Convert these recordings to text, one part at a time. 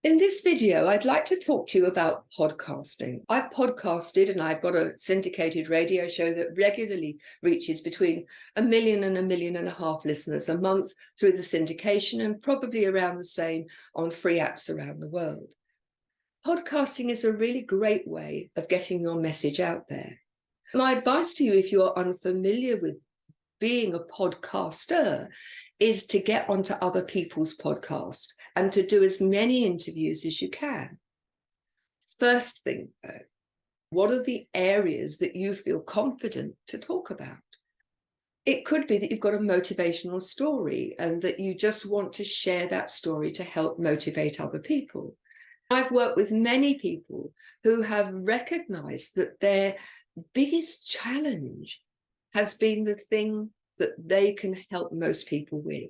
In this video, I'd like to talk to you about podcasting. I've podcasted and I've got a syndicated radio show that regularly reaches between 1 million and 1.5 million listeners a month through the syndication, and probably around the same on free apps around the world. Podcasting is a really great way of getting your message out there. My advice to you, if you're unfamiliar with being a podcaster, is to get onto other people's podcasts and to do as many interviews as you can. First thing, though, what are the areas that you feel confident to talk about? It could be that you've got a motivational story and that you just want to share that story to help motivate other people. I've worked with many people who have recognized that their biggest challenge has been the thing that they can help most people with.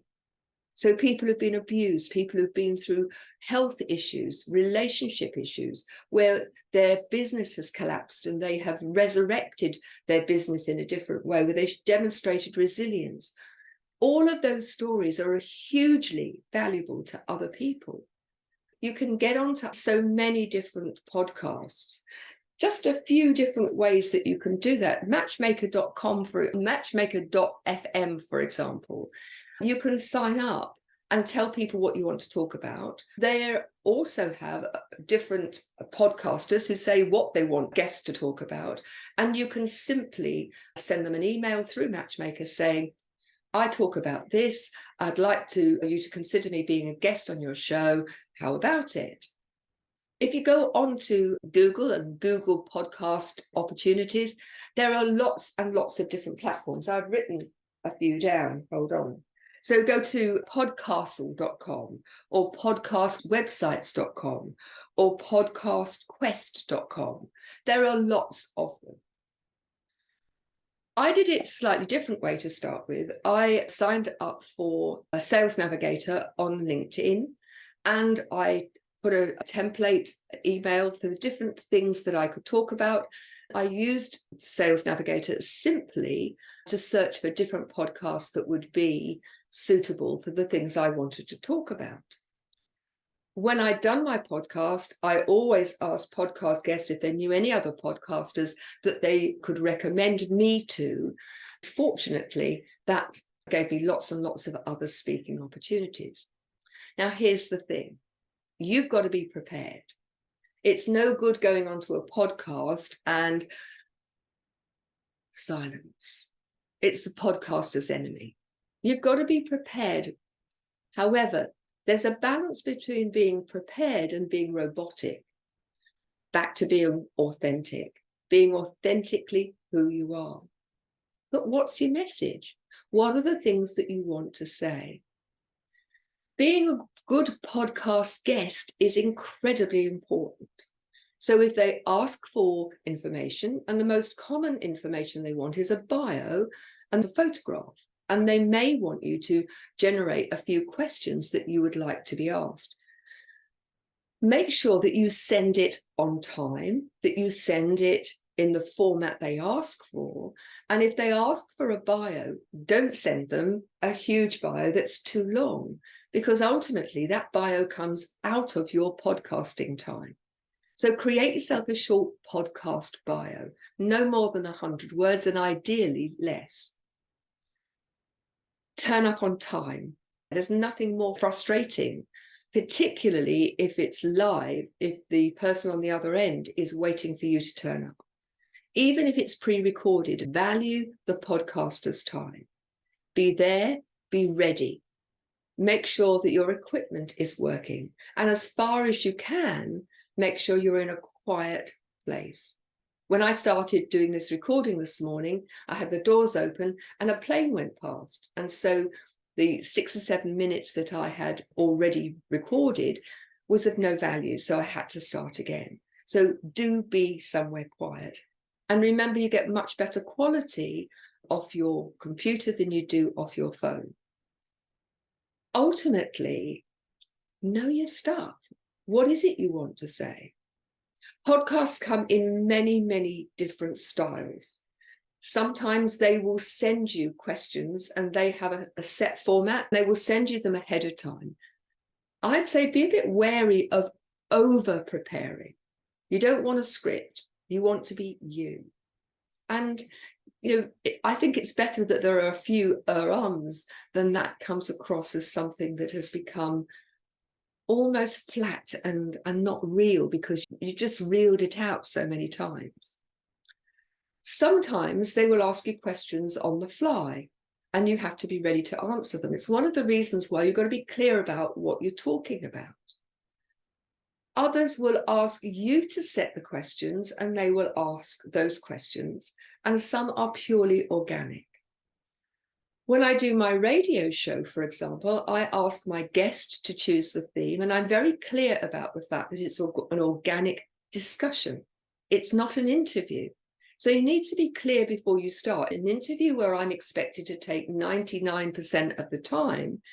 So people who've been abused, people who've been through health issues, relationship issues, where their business has collapsed and they have resurrected their business in a different way, where they've demonstrated resilience. All of those stories are hugely valuable to other people. You can get onto so many different podcasts. Just a few different ways that you can do that. Matchmaker.com Matchmaker.fm, for example. You can sign up and tell people what you want to talk about. They also have different podcasters who say what they want guests to talk about. And you can simply send them an email through Matchmaker saying, I talk about this. I'd like you to consider me being a guest on your show. How about it? If you go onto Google and Google podcast opportunities, there are lots and lots of different platforms. I've written a few down. Hold on. So go to podcastle.com or podcastwebsites.com or podcastquest.com. There are lots of them. I did it a slightly different way to start with. I signed up for a Sales Navigator on LinkedIn, and I put a template email for the different things that I could talk about. I used Sales Navigator simply to search for different podcasts that would be suitable for the things I wanted to talk about. When I'd done my podcast, I always asked podcast guests if they knew any other podcasters that they could recommend me to. Fortunately, that gave me lots and lots of other speaking opportunities. Now, here's the thing. You've got to be prepared. It's no good going onto a podcast and silence. It's the podcaster's enemy. You've got to be prepared. However, there's a balance between being prepared and being robotic. Back to being authentically who you are. But what's your message? What are the things that you want to say? Being a good podcast guest is incredibly important. So if they ask for information, and the most common information they want is a bio and a photograph, and they may want you to generate a few questions that you would like to be asked. Make sure that you send it on time, that you send it in the format they ask for. And if they ask for a bio, don't send them a huge bio that's too long, because ultimately that bio comes out of your podcasting time. So create yourself a short podcast bio, no more than 100 words, and ideally less. Turn up on time. There's nothing more frustrating, particularly if it's live, if the person on the other end is waiting for you to turn up. Even if it's pre-recorded, value the podcaster's time. Be there, be ready. Make sure that your equipment is working. And as far as you can, make sure you're in a quiet place. When I started doing this recording this morning, I had the doors open and a plane went past. And so the 6 or 7 minutes that I had already recorded was of no value. So I had to start again. So do be somewhere quiet. And remember, you get much better quality off your computer than you do off your phone. Ultimately, know your stuff. What is it you want to say? Podcasts come in many, many different styles. Sometimes they will send you questions and they have a set format. They will send you them ahead of time. I'd say be a bit wary of over preparing. You don't want a script. You want to be you. And, I think it's better that there are a few ums than that comes across as something that has become almost flat and not real because you just reeled it out so many times. Sometimes they will ask you questions on the fly and you have to be ready to answer them. It's one of the reasons why you've got to be clear about what you're talking about. Others will ask you to set the questions and they will ask those questions, and some are purely organic. When I do my radio show, for example, I ask my guest to choose the theme, and I'm very clear about the fact that it's an organic discussion. It's not an interview. So you need to be clear before you start. An interview where I'm expected to take 99% of the time,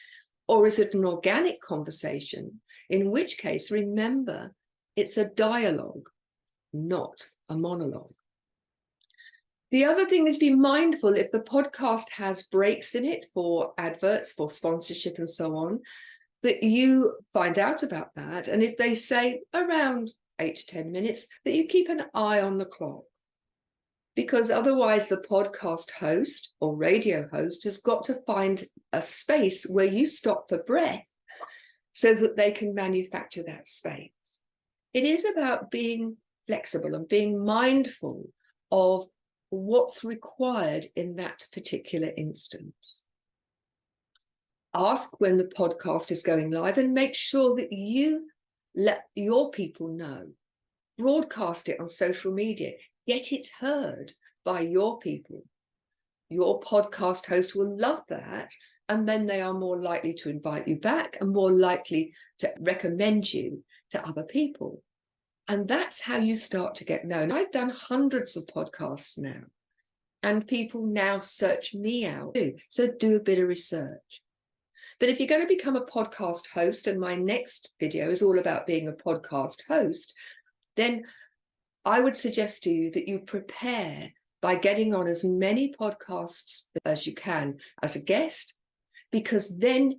or is it an organic conversation? In which case, remember, it's a dialogue, not a monologue. The other thing is be mindful if the podcast has breaks in it for adverts, for sponsorship and so on, that you find out about that. And if they say around 8 to 10 minutes, that you keep an eye on the clock. Because otherwise the podcast host or radio host has got to find a space where you stop for breath so that they can manufacture that space. It is about being flexible and being mindful of what's required in that particular instance. Ask when the podcast is going live and make sure that you let your people know. Broadcast it on social media. Get it heard by your people. Your podcast host will love that, and then they are more likely to invite you back and more likely to recommend you to other people. And that's how you start to get known. I've done hundreds of podcasts now, and people now search me out too. So do a bit of research. But if you're going to become a podcast host, and my next video is all about being a podcast host, then I would suggest to you that you prepare by getting on as many podcasts as you can as a guest, because then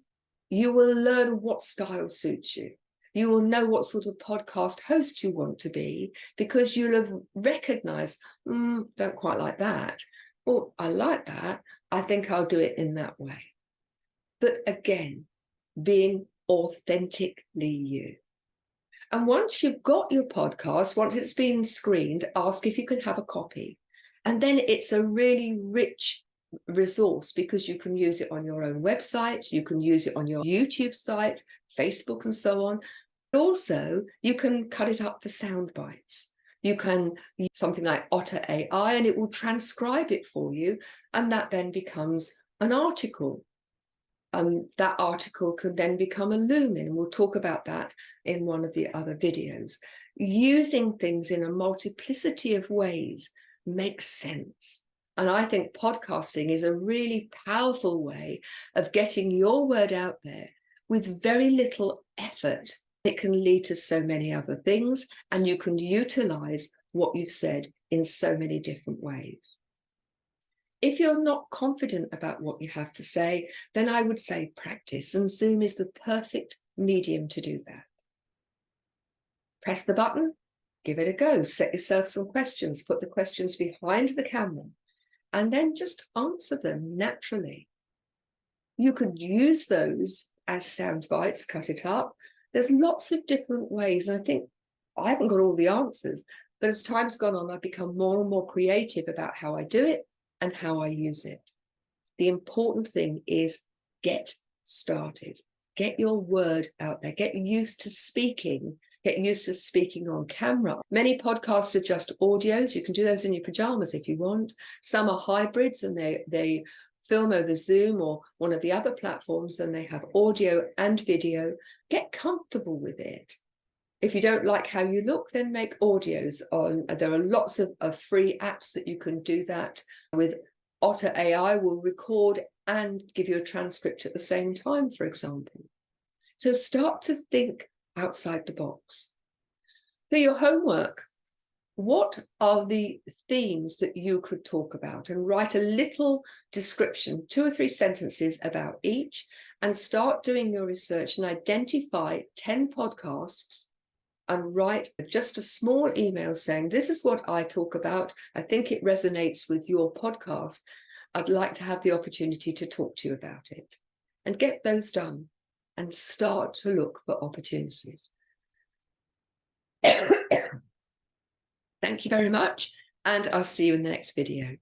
you will learn what style suits you. You will know what sort of podcast host you want to be, because you'll have recognized, don't quite like that. Or I like that. I think I'll do it in that way. But again, being authentically you. And once you've got your podcast, once it's been screened, ask if you can have a copy. And then it's a really rich resource because you can use it on your own website, you can use it on your YouTube site, Facebook and so on. Also, you can cut it up for sound bites. You can use something like Otter AI and it will transcribe it for you, and that then becomes an article. That article could then become a lumen, and we'll talk about that in one of the other videos. Using things in a multiplicity of ways makes sense. And I think podcasting is a really powerful way of getting your word out there with very little effort. It can lead to so many other things, and you can utilize what you've said in so many different ways. If you're not confident about what you have to say, then I would say practice, and Zoom is the perfect medium to do that. Press the button, give it a go, set yourself some questions, put the questions behind the camera, and then just answer them naturally. You could use those as sound bites, cut it up. There's lots of different ways, and I think I haven't got all the answers, but as time's gone on, I've become more and more creative about how I do it and how I use it. The important thing is get started. Get your word out there. Get used to speaking. Get used to speaking on camera. Many podcasts are just audios. You can do those in your pajamas if you want. Some are hybrids and they film over Zoom or one of the other platforms, and they have audio and video. Get comfortable with it. If you don't like how you look, then make audios on. There are lots of free apps that you can do that with. Otter AI will record and give you a transcript at the same time, for example. So start to think outside the box. So your homework, what are the themes that you could talk about? And write a little description, 2 or 3 sentences about each, and start doing your research and identify 10 podcasts and write just a small email saying, this is what I talk about. I think it resonates with your podcast. I'd like to have the opportunity to talk to you about it. And get those done and start to look for opportunities. Thank you very much, and I'll see you in the next video.